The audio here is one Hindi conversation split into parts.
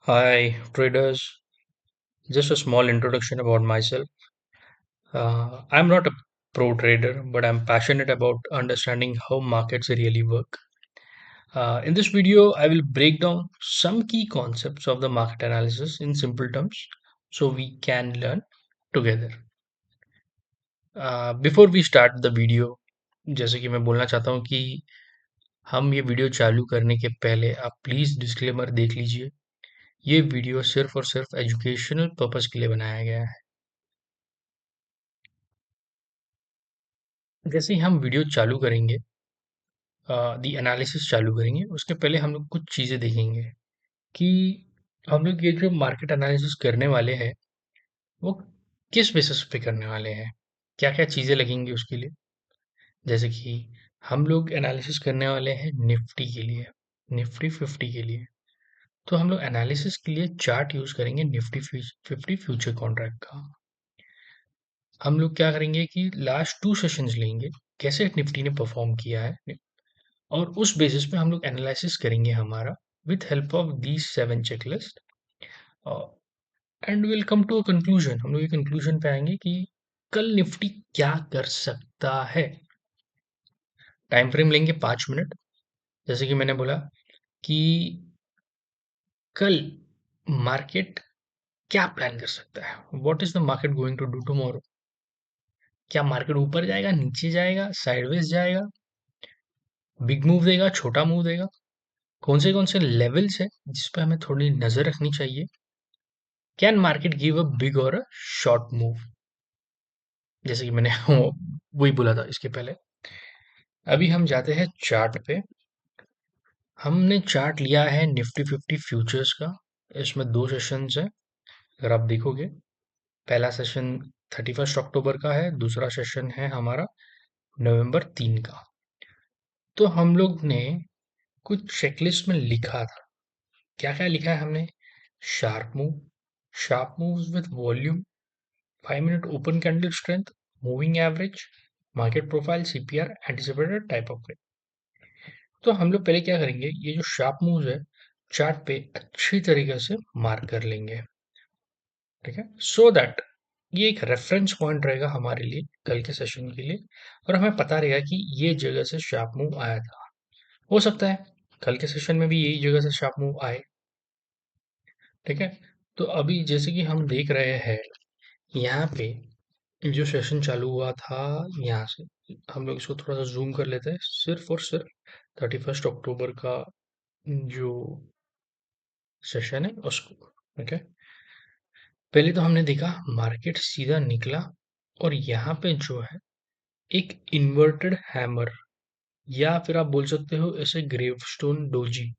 Hi, traders. Just a small introduction about myself. I'm not a pro trader, but I'm passionate about understanding how markets really work. In this video, I will break down some key concepts of the market analysis in simple terms so we can learn together. Before we start the video, जैसे कि मैं बोलना चाहता हूँ कि हम ये वीडियो चालू करने के पहले आप प्लीज़ डिस्क्लेमर देख लीजिए। ये वीडियो सिर्फ और सिर्फ एजुकेशनल पर्पस के लिए बनाया गया है। जैसे ही हम वीडियो चालू करेंगे, दी एनालिसिस चालू करेंगे, उसके पहले हम लोग कुछ चीज़ें देखेंगे कि हम लोग ये जो मार्केट एनालिसिस करने वाले हैं, वो किस बेसिस पे करने वाले हैं, क्या-क्या चीज़ें लगेंगी उसके लिए। जैसे कि हम लोग एनालिसिस करने वाले हैं निफ्टी के लिए, निफ्टी 50 के लिए। तो हम लोग एनालिसिस के लिए चार्ट यूज़ करेंगे निफ्टी 50 फ्यूचर कॉन्ट्रैक्ट का। हम लोग क्या करेंगे कि लास्ट 2 सेशंस लेंगे, कैसे निफ्टी ने परफॉर्म किया है और उस बेसिस पे हम लोग एनालिसिस करेंगे हमारा with help of these 7 checklist and will come to a conclusion. हम लोग ये कंक्लूजन पे आएंगे कि कल निफ्टी क्या कर सकता है। टाइम फ्रेम लेंगे 5 मिनट। जैसे कि मैंने बोला कि कल मार्केट क्या प्लान कर सकता है, what is the market going to do tomorrow. क्या मार्केट ऊपर जाएगा, नीचे जाएगा, साइडवेज जाएगा, बिग मूव देगा, छोटा मूव देगा, कौन से लेवल्स है जिस पे हमें थोड़ी नजर रखनी चाहिए। Can market give a big और अ शॉर्ट मूव, जैसे कि मैंने वही बोला था इसके पहले। अभी हम जाते हैं चार्ट पे। हमने चार्ट लिया है निफ्टी 50 फ्यूचर्स का। इसमें दो सेशंस है, अगर आप देखोगे। पहला सेशन 31 अक्टूबर का है, दूसरा सेशन है हमारा नवंबर 3 का। तो हम लोग ने कुछ चेकलिस्ट में लिखा था। क्या क्या लिखा है हमने? Sharp move, sharp moves with volume, 5 minute open candle strength, moving average, market profile, CPR, anticipated type of. तो हम लोग पहले क्या करेंगे, ये जो शार्प मूव्स है चार्ट पे अच्छी तरीके से मार्क कर लेंगे। ठीक है, सो दैट ये एक रेफरेंस पॉइंट रहेगा हमारे लिए कल के सेशन के लिए, और हमें पता रहेगा कि ये जगह से शार्प मूव आया था। हो सकता है कल के सेशन में भी यही जगह से शार्प मूव आए। ठीक है, तो अभी जैसे कि हम देख रहे हैं यहाँ पे जो सेशन चालू हुआ था, यहाँ से हम लोग इसको थोड़ा सा जूम कर लेते हैं, सिर्फ और सिर्फ 31 अक्टूबर का जो सेशन है उसको। ओके, पहले तो हमने देखा मार्केट सीधा निकला और यहाँ पे जो है एक इन्वर्टेड हैमर, या फिर आप बोल सकते हो इसे ग्रेवस्टोन डोजी,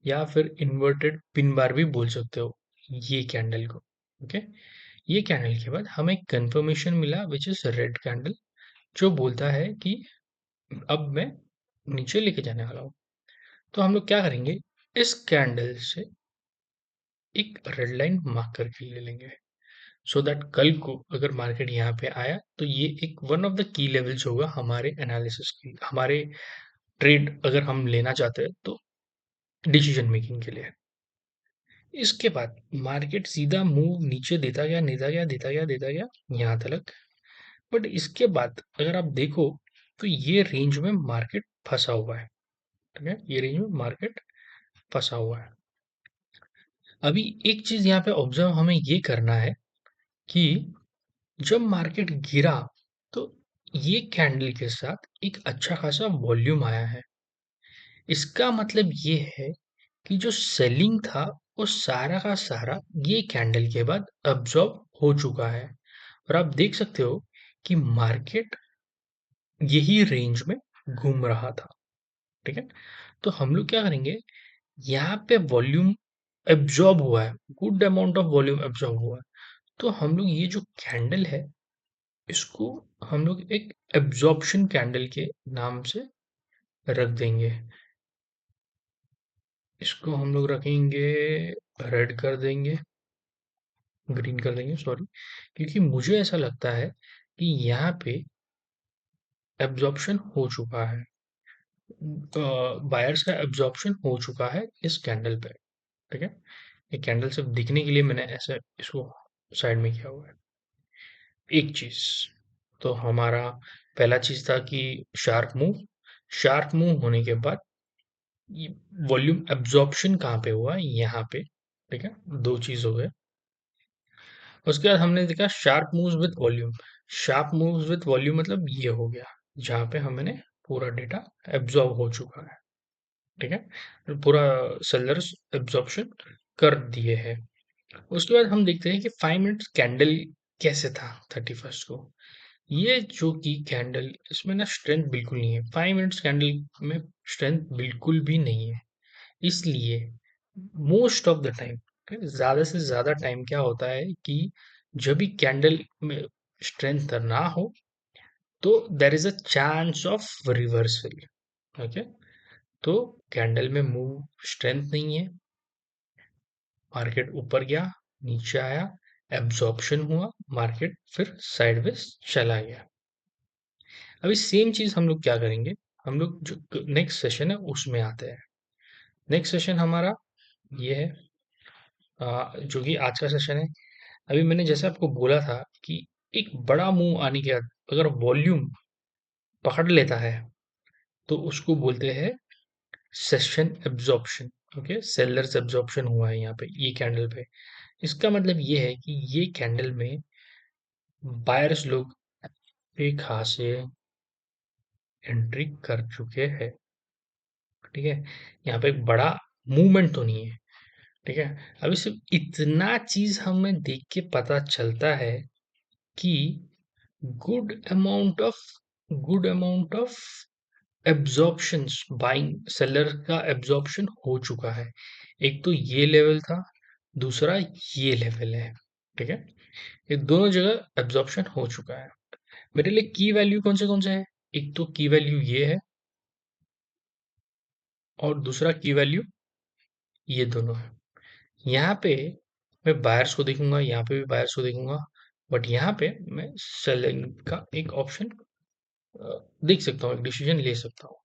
या फिर इन्वर्टेड पिन बार भी बोल सकते हो ये कैंडल को। ओके, ये कैंडल के बाद हमें कंफर्मेशन मिला विच इज रेड कैंडल, जो बोलता है कि अब मैं नीचे लेके जाने वाला हूँ। तो हम लोग क्या करेंगे, इस कैंडल से एक रेड लाइन मार्क करके ले लेंगे, सो दैट कल को अगर मार्केट यहाँ पे आया तो ये एक one of the key levels होगा हमारे एनालिसिस की, हमारे ट्रेड अगर हम लेना चाहते हैं तो डिसीजन मेकिंग के लिए। इसके बाद मार्केट सीधा मूव नीचे देता गया, देता गया, देता गया, देता गया यहाँ तक। बट इसके बाद अगर आप देखो तो ये रेंज में मार्केट फंसा हुआ है। ठीक है, ये रेंज में मार्केट फंसा हुआ है। अभी एक चीज यहाँ पे ऑब्जर्व हमें ये करना है कि जब मार्केट गिरा तो ये कैंडल के साथ एक अच्छा खासा वॉल्यूम आया है। इसका मतलब ये है कि जो सेलिंग था वो सारा का सारा ये कैंडल के बाद अब्सॉर्ब हो चुका है, और आप देख सकते हो कि मार्केट यही रेंज में घूम रहा था। ठीक है, तो हम लोग क्या करेंगे, यहाँ पे वॉल्यूम एब्जॉर्ब हुआ है, good amount of volume absorb हुआ है। तो हम लोग ये जो कैंडल है इसको हम लोग एक एब्जॉर्प्शन कैंडल के नाम से रख देंगे। इसको हम लोग रखेंगे, रेड कर देंगे, ग्रीन कर देंगे सॉरी, क्योंकि मुझे ऐसा लगता है कि यहाँ पे एब्जॉर्प्शन हो चुका है, बायर्स का एब्जॉर्प्शन हो चुका है इस कैंडल पे। ठीक है। ये कैंडल सिर्फ दिखने के लिए मैंने ऐसे इसको साइड में किया हुआ है। एक चीज तो हमारा पहला चीज था कि शार्प मूव होने के बाद ये वॉल्यूम एब्जॉर्प्शन कहाँ पे हुआ, यहाँ पे। ठीक है, दो चीज हो गए। उसके बाद हमने देखा शार्प मूव्स विद वॉल्यूम, मतलब ये हो गया जहाँ पे हमने पूरा डेटा एब्जॉर्ब हो चुका है। ठीक है, पूरा सेलर्स एब्जॉर्प्शन कर दिए हैं। उसके बाद हम देखते हैं कि 5 मिनट्स कैंडल कैसे था 31st को। ये जो कि कैंडल, इसमें ना स्ट्रेंथ बिल्कुल नहीं है। 5 मिनट्स कैंडल में स्ट्रेंथ बिल्कुल भी नहीं है। इसलिए मोस्ट ऑफ द टाइम, ज्यादा से ज्यादा टाइम क्या होता है कि जब भी कैंडल में स्ट्रेंथ ना हो तो there is a chance of reversal. Okay, तो कैंडल में मूव स्ट्रेंथ नहीं है, मार्केट ऊपर गया, नीचे आया, एब्जॉर्प्शन हुआ, मार्केट फिर साइडवेज चला गया। अभी सेम चीज हम लोग क्या करेंगे, हम लोग जो नेक्स्ट सेशन है उसमें आते हैं। नेक्स्ट सेशन हमारा ये है, जो कि आज का सेशन है। अभी मैंने जैसे आपको बोला था कि एक बड़ा मूव आने के बाद अगर वॉल्यूम पकड़ लेता है तो उसको बोलते हैं session absorption. Okay, sellers absorption हुआ है यहाँ पे ये कैंडल पे। इसका मतलब ये है कि ये कैंडल में बायर्स लोग एक खासे एंट्री कर चुके हैं। ठीक है, यहाँ पे एक बड़ा मूवमेंट तो नहीं है। ठीक है, अभी सिर्फ इतना चीज हमें देख के पता चलता है कि good amount of good amount of absorptions, buying seller का एब्जॉर्प्शन हो चुका है। एक तो ये लेवल था, दूसरा ये लेवल है। ठीक है, ये दोनों जगह एब्जॉर्प्शन हो चुका है। मेरे लिए की वैल्यू कौन से है, एक तो की वैल्यू ये है और दूसरा की वैल्यू ये दोनों है। यहाँ पे मैं बायर्स को देखूंगा, यहाँ पे भी बायर्स को देखूंगा, बट यहाँ पे मैं सेलिंग का एक ऑप्शन देख सकता हूँ, एक डिसीजन ले सकता हूँ।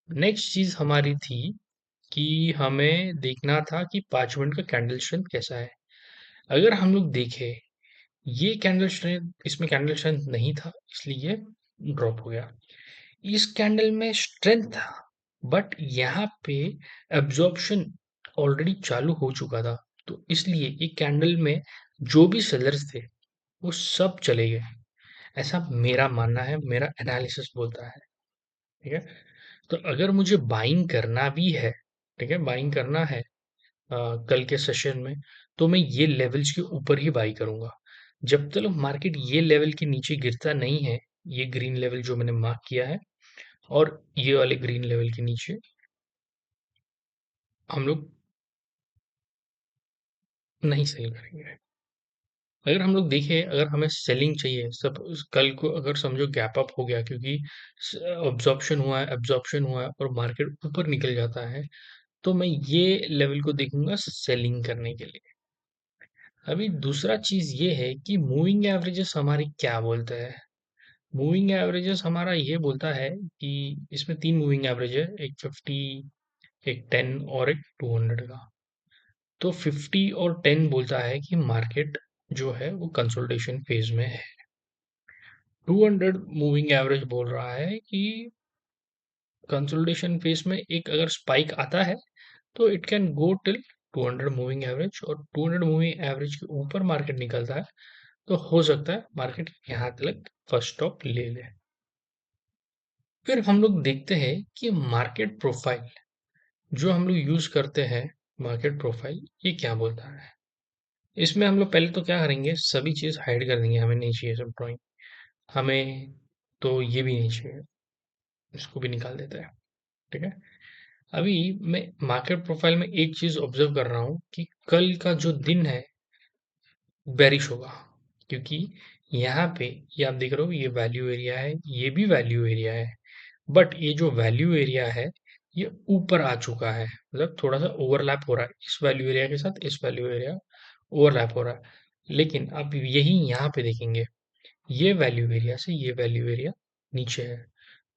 नेक्स्ट चीज हमारी थी कि हमें देखना था कि 5 मिनट का कैंडल स्ट्रेंथ कैसा है। अगर हम लोग देखें, ये कैंडल स्ट्रेंथ, इसमें कैंडल स्ट्रेंथ नहीं था इसलिए ये ड्रॉप हो गया। इस कैंडल में स्ट्रेंथ था बट यहाँ पे एब्जॉर्प्शन ऑलरेडी चालू हो चुका था, तो इसलिए ये कैंडल में जो भी सेलर्स थे वो सब चले गए। ऐसा मेरा मानना है, मेरा एनालिसिस बोलता है। ठीक है, तो अगर मुझे बाइंग करना भी है, ठीक है, बाइंग करना है कल के सेशन में, तो मैं ये लेवल्स के ऊपर ही बाई करूंगा। जब तक मार्केट ये लेवल के नीचे गिरता नहीं है, ये ग्रीन लेवल जो मैंने मार्क किया है और ये वाले ग्रीन लेवल के नीचे हम लोग नहीं सेल करेंगे। अगर हम लोग देखें, अगर हमें सेलिंग चाहिए सब, कल को अगर समझो गैप अप हो गया क्योंकि एब्जॉर्प्शन हुआ है और मार्केट ऊपर निकल जाता है, तो मैं ये लेवल को देखूंगा सेलिंग करने के लिए। अभी दूसरा चीज ये है कि मूविंग एवरेजेस हमारी क्या बोलते हैं। मूविंग एवरेजेस हमारा ये बोलता है कि इसमें 3 मूविंग एवरेज है, एक 50, एक 10 और एक 200 का। तो 50 और 10 बोलता है कि मार्केट जो है वो कंसोलिडेशन फेज में है। 200 मूविंग एवरेज बोल रहा है कि कंसोलिडेशन फेज में एक अगर स्पाइक आता है तो it can go till 200 moving average, और 200 मूविंग एवरेज के ऊपर मार्केट निकलता है तो हो सकता है मार्केट यहाँ तक फर्स्ट स्टॉप ले ले। फिर हम लोग देखते हैं कि मार्केट प्रोफाइल जो हम लोग यूज करते हैं, मार्केट प्रोफाइल ये क्या बोलता है। इसमें हम लोग पहले तो क्या करेंगे, सभी चीज हाइड कर देंगे, हमें नहीं चाहिए सब ड्राइंग। हमें तो ये भी नहीं चाहिए, इसको भी निकाल देते हैं। ठीक है, अभी मैं मार्केट प्रोफाइल में एक चीज ऑब्जर्व कर रहा हूँ कि कल का जो दिन है बेरिश होगा, क्योंकि यहाँ पे ये आप देख रहे हो, ये वैल्यू एरिया है, ये भी वैल्यू एरिया है, बट ये जो वैल्यू एरिया है ये ऊपर आ चुका है, मतलब थोड़ा सा ओवरलैप हो रहा है इस वैल्यू एरिया के साथ, इस वैल्यू एरिया ओवरलैप हो रहा है। लेकिन अब यही यहाँ पे देखेंगे, ये वैल्यू एरिया से ये वैल्यू एरिया नीचे है,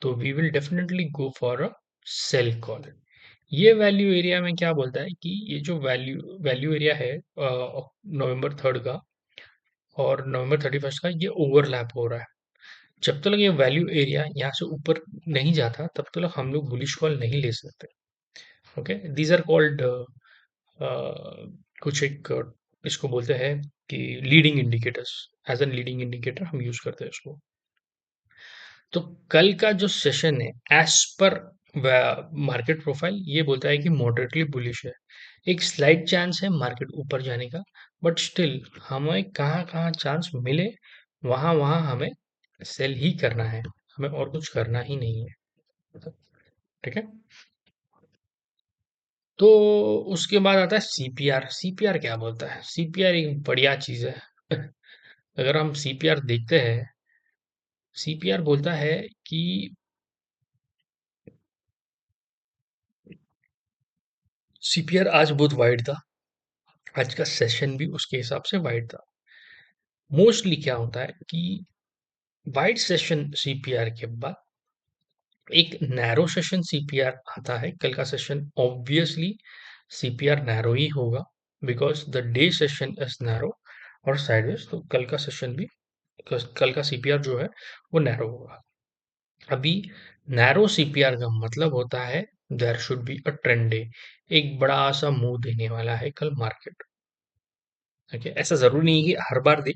तो we will definitely go for a sell call. ये वैल्यू एरिया में क्या बोलता है कि ये जो वैल्यू वैल्यू एरिया है नवंबर 3 का और नवंबर 31 का, ये ओवरलैप हो रहा है। जब तक ये वैल्यू एरिया यहाँ से ऊपर नहीं जाता तब तक हम लोग बुलिश कॉल नहीं ले सकते। ओके, दीज आर कॉल्ड कुछ एक इसको बोलते हैं कि leading indicators. As an leading indicator हम यूज करते हैं इसको। तो कल का जो सेशन है एज पर मार्केट प्रोफाइल ये बोलता है कि मॉडरेटली बुलिश है। एक स्लाइट चांस है मार्केट ऊपर जाने का, बट स्टिल हमें कहाँ कहाँ चांस मिले वहां वहां हमें सेल ही करना है, हमें और कुछ करना ही नहीं है। ठीक है। तो उसके बाद आता है सीपीआर। सीपीआर क्या बोलता है? सीपीआर एक बढ़िया चीज है। अगर हम सीपीआर देखते हैं, सीपीआर बोलता है कि सीपीआर आज बहुत वाइड था, आज का सेशन भी उसके हिसाब से वाइड था। मोस्टली क्या होता है कि वाइड सेशन सीपीआर के बाद एक नैरो सेशन सीपीआर आता है। कल का सेशन ऑब्वियसली सीपीआर नैरो ही होगा, because the day session is narrow और साइडवेज। तो कल का सेशन भी, कल का सीपीआर जो है वो नैरो होगा। अभी नैरो सीपीआर का मतलब होता है there should be a trend day. एक बड़ा सा मूव देने वाला है कल मार्केट। ओके, ऐसा जरूरी नहीं है कि हर बार दे,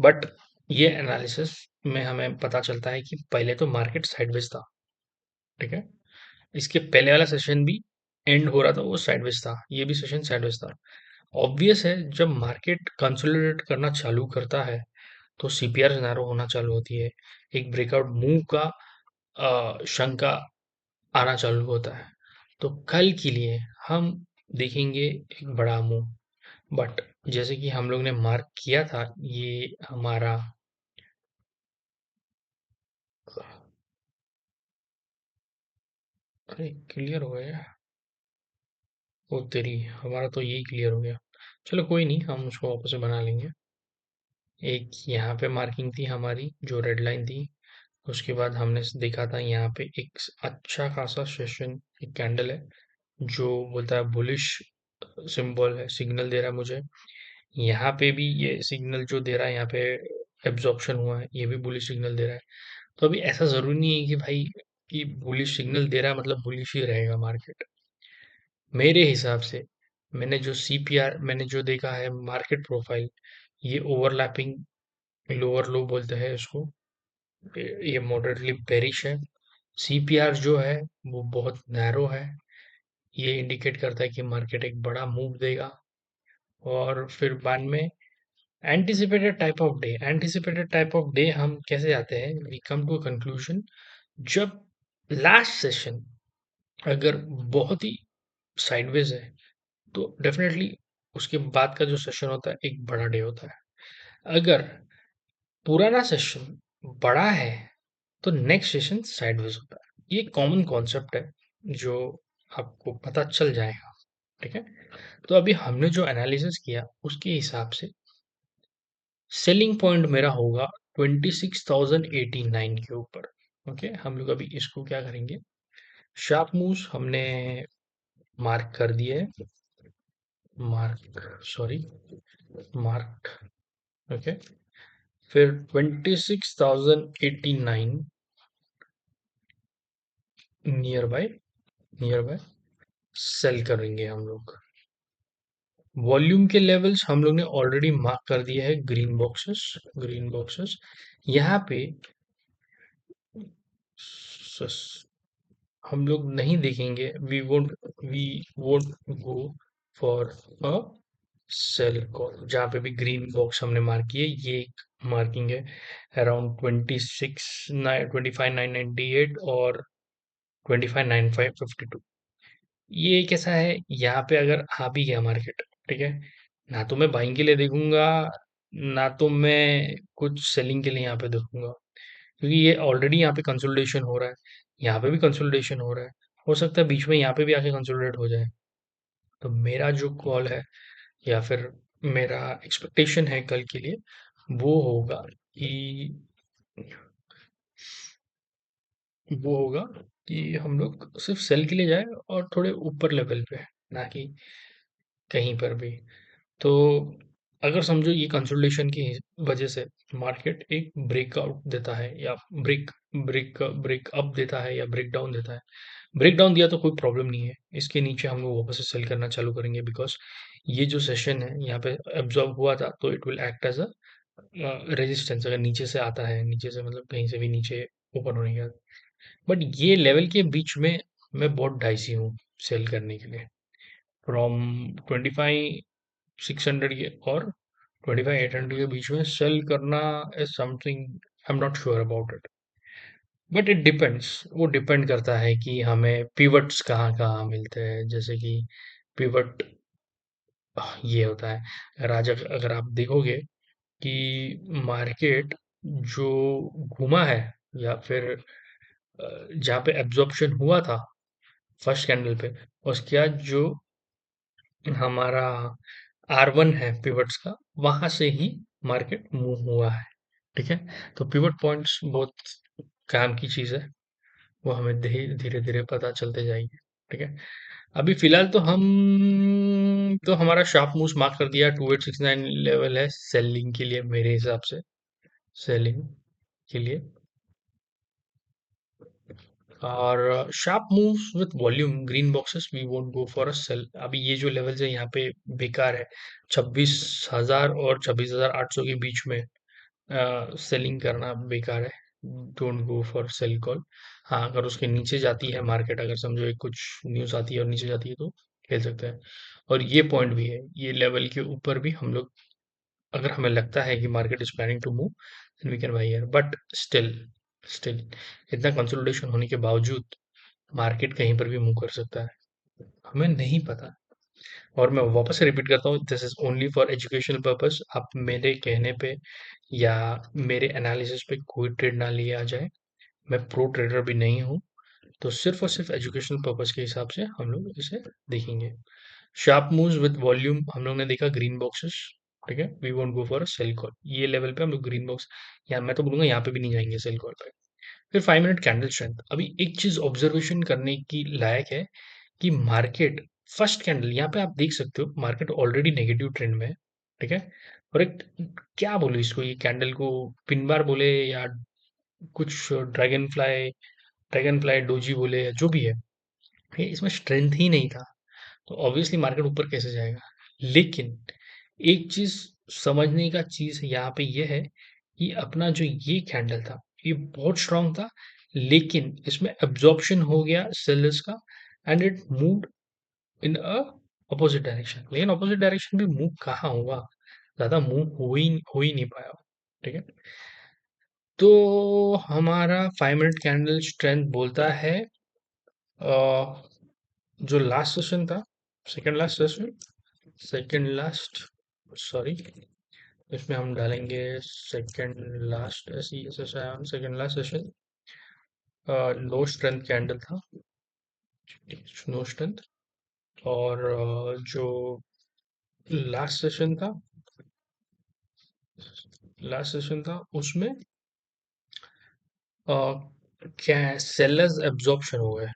बट ये एनालिसिस में हमें पता चलता है कि पहले तो मार्केट साइडवेज था। ठीक है, इसके पहले वाला सेशन भी एंड हो रहा था वो साइडवेज था, ये भी सेशन साइडवेज था। ऑब्वियस है जब मार्केट कंसोलिडेट करना चालू करता है तो सीपीआर नैरो होना चालू होती है, एक ब्रेकआउट मूव का शंका आना चालू होता है। तो कल के लिए हम देखेंगे एक बड़ा मूव। बट जैसे कि हम लोग ने मार्क किया था, ये हमारा अरे क्लियर हो गया। ओ तेरी, हमारा तो यही क्लियर हो गया। चलो कोई नहीं, हम उसको वापस से बना लेंगे। एक यहाँ पे मार्किंग थी हमारी जो रेड लाइन थी, उसके बाद हमने देखा था यहाँ पे एक अच्छा खासा सेशन, एक कैंडल है जो बोलता है बुलिश सिंबल है, सिग्नल दे रहा है मुझे। यहाँ पे भी ये सिग्नल जो दे रहा है, यहाँ पे एब्जॉर्प्शन हुआ है, ये भी बुलिश सिग्नल दे रहा है। तो अभी ऐसा जरूरी नहीं है कि भाई कि बुलिश सिग्नल दे रहा है मतलब बुलिश ही रहेगा मार्केट। मेरे हिसाब से मैंने जो सीपीआर, मैंने जो देखा है मार्केट प्रोफाइल, ये ओवरलैपिंग लोअर लो बोलते हैं इसको, ये मॉडरेटली बेरिश है। सीपीआर जो है वो बहुत नैरो है, ये इंडिकेट करता है कि मार्केट एक बड़ा मूव देगा। और फिर बाद में anticipated type of day, anticipated type of day हम कैसे जाते हैं, we come to a conclusion जब लास्ट सेशन अगर बहुत ही साइडवेज है तो डेफिनेटली उसके बाद का जो सेशन होता है एक बड़ा डे होता है। अगर पुराना सेशन बड़ा है तो नेक्स्ट सेशन साइडवेज होता है। ये कॉमन कॉन्सेप्ट है जो आपको पता चल जाएगा। ठीक है। तो अभी हमने जो एनालिसिस किया उसके हिसाब से सेलिंग पॉइंट मेरा होगा 26,089 के ऊपर। ओके, हम लोग अभी इसको क्या करेंगे, शार्प मूव्स हमने मार्क कर दिए है, मार्क सॉरी मार्क। ओके, फिर 26,089 near by, near by sell करेंगे हम लोग। वॉल्यूम के लेवल्स हम लोग ने ऑलरेडी मार्क कर दिए हैं, ग्रीन बॉक्सेस, ग्रीन बॉक्सेस। यहाँ पे हम लोग नहीं देखेंगे, we won't go for a sell call. जहाँ पे भी ग्रीन बॉक्स हमने मार्क किए, ये एक मार्किंग है अराउंड 25,958 और 25,952। ये कैसा है, यहाँ पे अगर आ भी गया मार्केट, ठीक है, ना तो मैं बाइंग के लिए देखूंगा, ना तो मैं कुछ सेलिंग के लिए यहाँ पे देखूंगा, क्योंकि ये ऑलरेडी यहाँ पे कंसोलिडेशन हो रहा है, यहाँ पे भी कंसोलिडेशन हो रहा है। हो सकता है बीच में यहाँ पे भी आके कंसोलिडेट हो जाए। तो मेरा जो कॉल है या फिर मेरा एक्सपेक्टेशन है कल के लिए, वो होगा कि वो होगा कि हम लोग सिर्फ सेल के लिए जाए और थोड़े ऊपर लेवल पे, ना कि कहीं पर भी। तो अगर समझो ये कंसोलिडेशन की वजह से मार्केट एक ब्रेकआउट देता है, या ब्रेक ब्रेक ब्रेक अप देता है, या ब्रेक डाउन देता है। ब्रेक डाउन दिया तो कोई प्रॉब्लम नहीं है, इसके नीचे हम लोग वापस से सेल करना चालू करेंगे, बिकॉज ये जो सेशन है यहाँ पे एब्जॉर्ब हुआ था, तो it will act as a resistance. अगर नीचे से आता है, नीचे से मतलब कहीं से भी नीचे ओपन होने का, बट ये लेवल के बीच में मैं बहुत डाइसी हूँ सेल करने के लिए। फ्रॉम 25,600 के और 25,800 के बीच में सेल करना is something I am not sure about it. But it depends, वो डिपेंड करता है कि हमें पिवट्स कहाँ कहाँ मिलते हैं। जैसे कि पिवट ये होता है, अगर आज अगर आप देखोगे कि मार्केट जो घूमा है, या फिर जहाँ पे एब्जॉर्प्शन हुआ था फर्स्ट कैंडल पे, उसके बाद जो हमारा R1 है पिवट्स का, वहां से ही मार्केट मूव हुआ है। ठीक है, तो पिवट पॉइंट्स बहुत काम की चीज है, वो हमें धीरे धीरे पता चलते जाएंगे। ठीक है, अभी फिलहाल तो हम तो हमारा शार्प मूव मार्क कर दिया, 2869 लेवल है सेलिंग के लिए मेरे हिसाब से। सेलिंग के लिए, और sharp moves with volume green boxes we won't go for a sell. अभी ये जो लेवल्स है यहाँ पे बेकार है, 26,000 और 26,800 के बीच में सेलिंग करना बेकार है। Don't go for sale call. हाँ, अगर उसके नीचे जाती है मार्केट, अगर समझो एक कुछ न्यूज़ आती है और नीचे जाती है, तो खेल सकते हैं। और ये पॉइंट भी है, ये लेवल के ऊपर भी हम लोग, अगर हमें लगता है कि market is planning to move, then we can buy here. But still still इतना कंसोलिडेशन होने के बावजूद मार्केट कहीं पर भी मूव कर सकता है, हमें नहीं पता। और मैं वापस से रिपीट करता हूँ, this is only for educational purpose. आप मेरे कहने पे या मेरे एनालिसिस पे कोई ट्रेड ना लिया जाए, मैं प्रो ट्रेडर भी नहीं हूँ। तो सिर्फ और सिर्फ एजुकेशनल पर्पस के हिसाब से हम लोग इसे देखेंगे। शार्प मूव्स विद वॉल्यूम हम लोग ने देखा, ग्रीन बॉक्सेस। ठीक है, we won't go for a sell call. ये लेवल पे हम लोग ग्रीन बॉक्स, या मैं तो बोलूंगा यहाँ पे भी नहीं जाएंगे सेल कॉल पे। फिर 5 मिनट कैंडल स्ट्रेंथ, अभी एक चीज ऑब्जर्वेशन करने की लायक है कि मार्केट फर्स्ट कैंडल यहाँ पे आप देख सकते हो, मार्केट ऑलरेडी नेगेटिव ट्रेंड में है। ठीक है, और एक, क्या बोलूं इसको, ये कैंडल को पिन बार बोले या कुछ ड्रैगन फ्लाई डोजी बोले, या जो भी है, ये इसमें स्ट्रेंथ ही नहीं था, तो ऑब्वियसली मार्केट ऊपर कैसे जाएगा। लेकिन एक चीज समझने का चीज यहाँ पे ये है कि अपना जो ये कैंडल था, ये बहुत स्ट्रांग था, लेकिन इसमें एब्जॉर्प्शन हो गया सेलर्स का, and it moved in a opposite direction. लेकिन अपोजिट डायरेक्शन भी मूव कहाँ हुआ, ज्यादा मूव हो ही नहीं पाया। ठीक है, तो हमारा 5 मिनट कैंडल स्ट्रेंथ बोलता है, जो लास्ट सेशन था, second last session, second last, sorry, इसमें हम डालेंगे सेकंड लास्ट, ऐसी सेशन, सेकंड लास्ट सेशन, लो स्ट्रेंथ कैंडल था, नो स्ट्रेंथ। और जो लास्ट सेशन था, उसमें अ, क्या है, सेलर्स एब्जॉर्प्शन हो गए,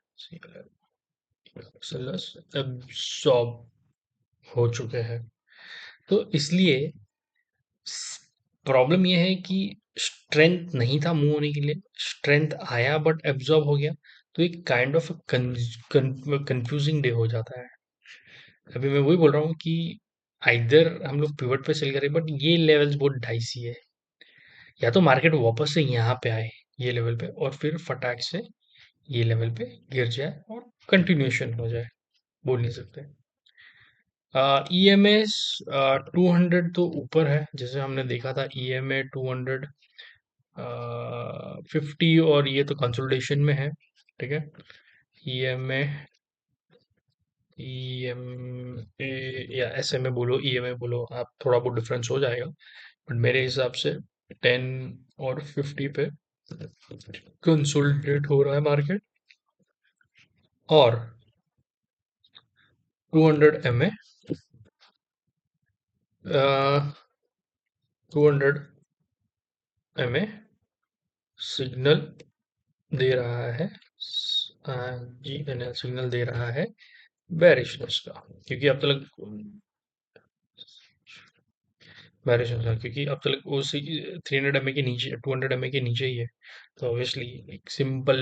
सेलर्स एब्जॉर्ब हो चुके हैं। तो इसलिए प्रॉब्लम ये है कि स्ट्रेंथ नहीं था मूव होने के लिए, स्ट्रेंथ आया बट एब्जॉर्ब हो गया, तो एक काइंड ऑफ कंफ्यूजिंग डे हो जाता है। अभी मैं वही बोल रहा हूँ कि आइदर हम लोग पिवट पे सेल करें, बट ये लेवल्स बहुत डाइसी है। या तो मार्केट वापस से यहाँ पे आए, ये लेवल पे, और फिर फटाक से ये लेवल पे गिर जाए और कंटिन्यूएशन हो जाए, बोल नहीं सकते। EMA 200 तो ऊपर है, जैसे हमने देखा था EMA 200 50, और ये तो कंसोलिडेशन में है। ठीक है, EMA, EMA या SMA बोलो, EMA बोलो, आप थोड़ा बहुत डिफरेंस हो जाएगा, बट मेरे हिसाब से 10 और 50 पे कंसोलिडेट हो रहा है मार्केट। और 200 MA, 200 MA सिग्नल दे रहा है जी सिग्नल दे रहा है बेरिशनेस का, क्योंकि अब तक बेरिशनेस का क्योंकि अब तक वो 300 mA के नीचे 200 mA के नीचे ही है। तो ऑब्वियसली एक सिंपल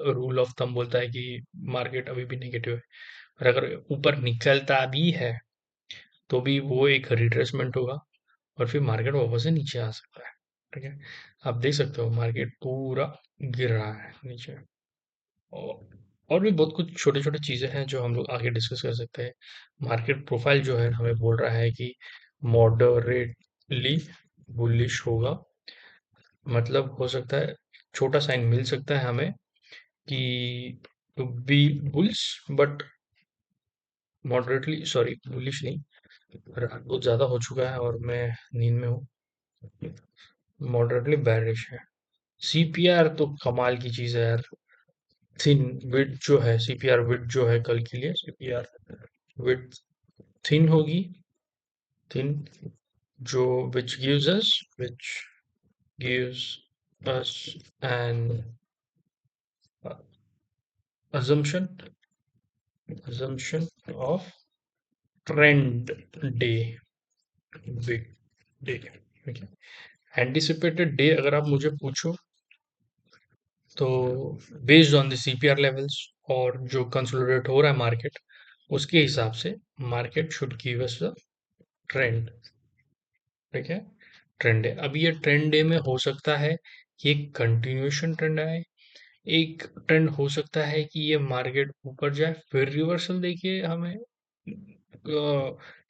रूल ऑफ थंब बोलता है कि मार्केट अभी भी नेगेटिव है। और अगर ऊपर निकलता भी है तो भी वो एक रिट्रेसमेंट होगा और फिर मार्केट वापस से नीचे आ सकता है। ठीक है, आप देख सकते हो मार्केट पूरा गिर रहा है नीचे। और और भी बहुत कुछ छोटे छोटे चीजें हैं जो हम लोग आगे डिस्कस कर सकते हैं। मार्केट प्रोफाइल जो है हमें बोल रहा है कि मॉडरेटली बुलिश होगा, मतलब हो सकता है छोटा साइन मिल सकता है हमें कि to be bulls, but moderately sorry bullish नहीं, रात बहुत ज्यादा हो चुका है और मैं नींद में हूँ। मॉडरेटली बैरिश है। सीपीआर तो कमाल की चीज है यार। थिन विड जो है, सीपीआर विड जो है कल के लिए सीपीआर विड थिन होगी, थिन, जो which gives us an assumption assumption of trend day, big day। ठीक है, एंटिसिपेटेड डे अगर आप मुझे पूछो तो based on the CPR levels और जो कंसोलिडेट हो रहा है मार्केट, उसके हिसाब से market should give us a trend. ठीक है, ट्रेंड है। अब ये ट्रेंड डे में हो सकता है कि एक कंटिन्यूएशन ट्रेंड आए, एक ट्रेंड हो सकता है कि ये मार्केट ऊपर जाए फिर रिवर्सल देखिए हमें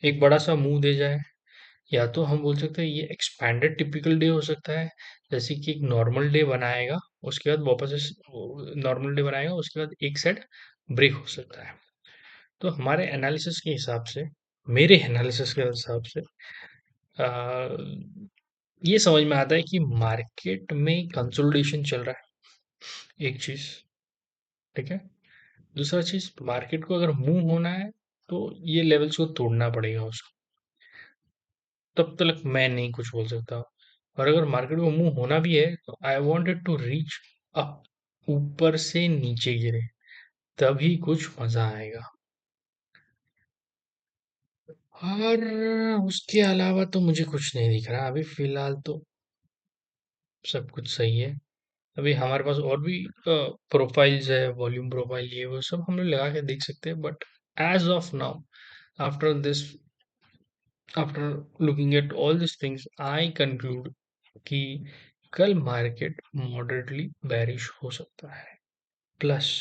एक बड़ा सा मुंह दे जाए, या तो हम बोल सकते हैं ये एक्सपैंडेड टिपिकल डे हो सकता है, जैसे कि एक नॉर्मल डे बनाएगा, उसके बाद वापस से नॉर्मल डे बनाएगा, उसके बाद एक साइड ब्रेक हो सकता है। तो हमारे एनालिसिस के हिसाब से, मेरे एनालिसिस के हिसाब से आ, ये समझ में आता है कि मार्केट में कंसोलिडेशन चल रहा है, एक चीज। ठीक है, दूसरा चीज, मार्केट को अगर मूव होना है तो ये लेवल्स को तोड़ना पड़ेगा उसको, तब तक मैं नहीं कुछ बोल सकता। और अगर मार्केट को मूव होना भी है तो I wanted to reach up, ऊपर से नीचे गिरे तभी कुछ मजा आएगा। और उसके अलावा तो मुझे कुछ नहीं दिख रहा अभी फिलहाल, तो सब कुछ सही है। अभी हमारे पास और भी प्रोफाइल्स है, वॉल्यूम प्रोफाइल, ये वो सब हम लोग लगा के देख सकते हैं, but as of now, after this, after looking at all this things, I conclude कि कल मार्केट मॉडरेटली बेरिश हो सकता है। प्लस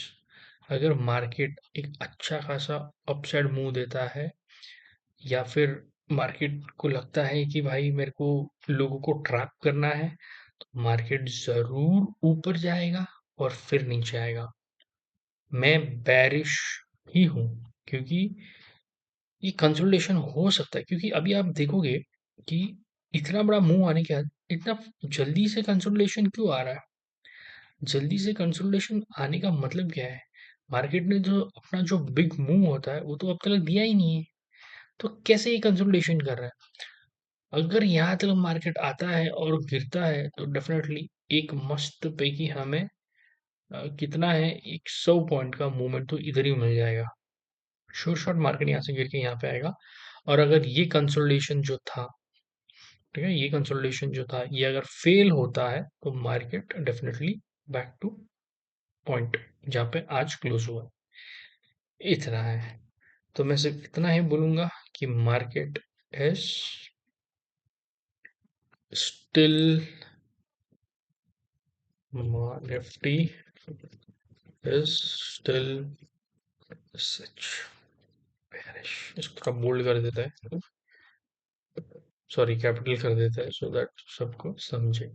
अगर मार्केट एक अच्छा खासा अपसाइड मूव देता है, या फिर मार्केट को लगता है कि भाई मेरे को लोगों को ट्रैप करना है, तो मार्केट जरूर ऊपर जाएगा और फिर नीचे आएगा। मैं बेरिश ही हूं, क्योंकि ये कंसोलिडेशन हो सकता है, क्योंकि अभी आप देखोगे कि इतना बड़ा मूव आने के बाद इतना जल्दी से कंसोलिडेशन क्यों आ रहा है। जल्दी से कंसोलिडेशन आने का मतलब क्या है? मार्केट ने जो अपना जो बिग मूव होता है वो तो अब तक दिया ही नहीं है, तो कैसे ये कंसोलिडेशन कर रहा है? अगर यहाँ तक मार्केट आता है और गिरता है तो डेफिनेटली एक मस्त पैकी हमें कितना है, एक 100 पॉइंट का मूवमेंट तो इधर ही मिल जाएगा। श्योर शॉट मार्केट यहाँ से गिर के यहाँ पे आएगा। और अगर ये कंसोलिडेशन जो था, ठीक है, ये कंसोलिडेशन जो था ये अगर फेल होता है तो market definitely back two point जहाँ पे आज क्लोज हुआ, इतना है। तो मैं सिर्फ इतना ही बोलूंगा कि market is still, Nifty is still such bearish. इसको थोड़ा बोल्ड कर देता है, सॉरी कैपिटल कर देता है, सो दैट सबको समझे।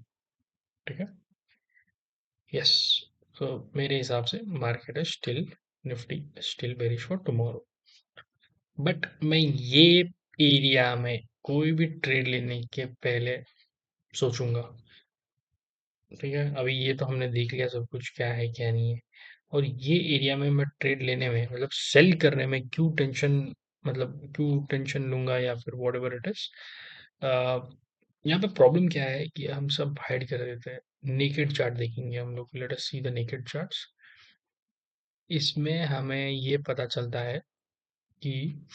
ठीक है, यस। तो मेरे हिसाब से market is still, Nifty still bearish for tomorrow, but मैं ये एरिया में कोई भी ट्रेड लेने के पहले सोचूंगा। ठीक है, अभी ये तो हमने देख लिया सब कुछ क्या है क्या नहीं है, और ये एरिया में मैं ट्रेड लेने में, मतलब सेल करने में क्यों टेंशन, मतलब क्यों टेंशन लूंगा या फिर वॉट एवर इट इज। यहाँ पे प्रॉब्लम क्या है कि हम सब हाइड कर देते हैं। नेकेड चार्ट देखेंगे हम लोग, let us see the naked charts. इसमें हमें ये पता चलता है कि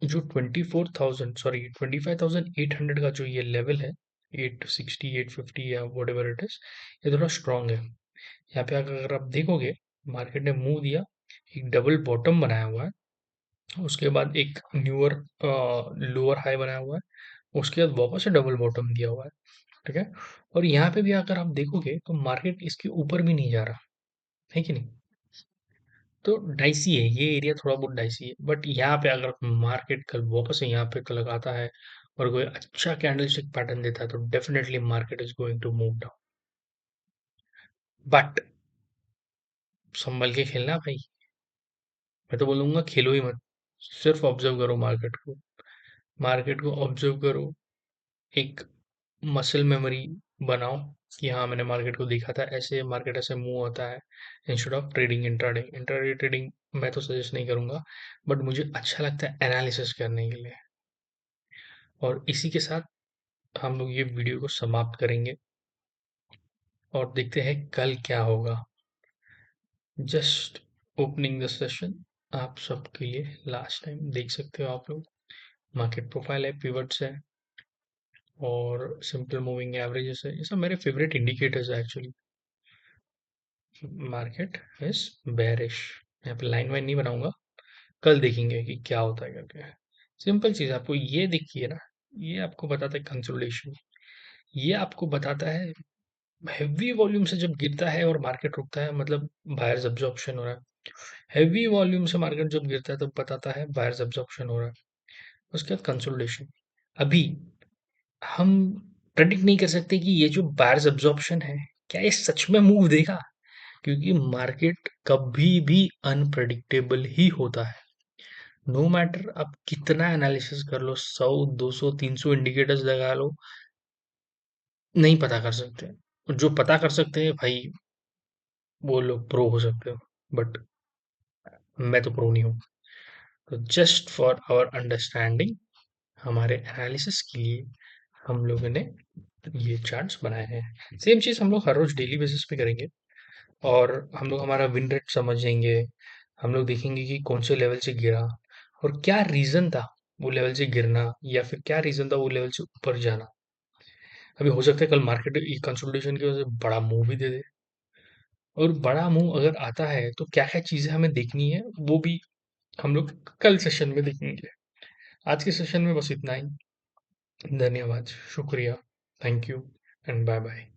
जो 25,800 का जो ये लेवल है, 860 850 या वट एवर इट इज, ये थोड़ा स्ट्रांग है। यहाँ पे अगर आप देखोगे, मार्केट ने मूव दिया, एक डबल बॉटम बनाया हुआ है, उसके बाद एक न्यूअर लोअर हाई बनाया हुआ है, उसके बाद वापस से डबल बॉटम दिया हुआ है। ठीक है। और यहाँ पे भी अगर आप देखोगे तो मार्केट इसके ऊपर भी नहीं जा रहा है कि नहीं। तो डाइसी है ये एरिया, थोड़ा बहुत डाइसी है, बट यहाँ पे अगर मार्केट कल वापस से यहाँ पे कल लगाता है और कोई अच्छा कैंडलस्टिक पैटर्न देता है तो definitely market is going to move down. But संभल के खेलना भाई, मैं तो बोलूंगा खेलो ही मत, सिर्फ ऑब्जर्व करो मार्केट को। मार्केट को ऑब्जर्व करो, एक मसल मेमोरी बनाओ कि हाँ मैंने मार्केट को देखा था ऐसे, मार्केट ऐसे मूव होता है, instead of trading intraday. Intraday trading मैं तो सजेस्ट नहीं करूंगा, बट मुझे अच्छा लगता है एनालिसिस करने के लिए। और इसी के साथ हम लोग ये वीडियो को समाप्त करेंगे और देखते हैं कल क्या होगा। जस्ट ओपनिंग द सेशन आप सबके लिए, लास्ट टाइम देख सकते हो आप लोग, मार्केट प्रोफाइल है, पिवट्स है और सिंपल मूविंग एवरेजेस है। ये सब मेरे फेवरेट इंडिकेटर्स है एक्चुअली। Market is bearish. यहाँ पे लाइन वाइन नहीं बनाऊंगा, कल देखेंगे कि क्या होता है करके। सिंपल चीज आपको ये दिखी है ना, ये आपको बताता है कंसोलिडेशन, ये आपको बताता है हेवी वॉल्यूम से जब गिरता है और मार्केट रुकता है, मतलब बायर्स अब्जॉर्प्शन हो रहा है। हेवी वॉल्यूम से मार्केट जब गिरता है तब बताता है बायर्स अब्जॉर्प्शन हो रहा है। उसके बाद कंसोलिडेशन। अभी हम प्रेडिक्ट नहीं कर सकते कि ये जो बायर्स अब्जॉर्प्शन है, क्या ये सच में मूव देगा, क्योंकि मार्केट कभी भी अनप्रेडिक्टेबल ही होता है। नो मैटर आप कितना एनालिसिस कर लो, 100 200 300 इंडिकेटर्स लगा लो, नहीं पता कर सकते। और जो पता कर सकते हैं भाई, वो लोग प्रो हो सकते हो, बट मैं तो प्रो नहीं हूँ। तो जस्ट फॉर आवर अंडरस्टैंडिंग, हमारे एनालिसिस के लिए हम लोगों ने ये चार्ट्स बनाए हैं। सेम चीज़ हम लोग हर रोज डेली बेसिस पे करेंगे और हम लोग हमारा विन रेट समझेंगे। हम लोग देखेंगे कि कौन से लेवल से गिरा और क्या रीजन था वो लेवल से गिरना, या फिर क्या रीजन था वो लेवल से ऊपर जाना। अभी हो सकता है कल मार्केट कंसोलिडेशन की वजह से बड़ा मूव भी दे दे, और बड़ा मूव अगर आता है तो क्या क्या चीजें हमें देखनी है वो भी हम लोग कल सेशन में देखेंगे। आज के सेशन में बस इतना ही। धन्यवाद, शुक्रिया, thank you and bye bye.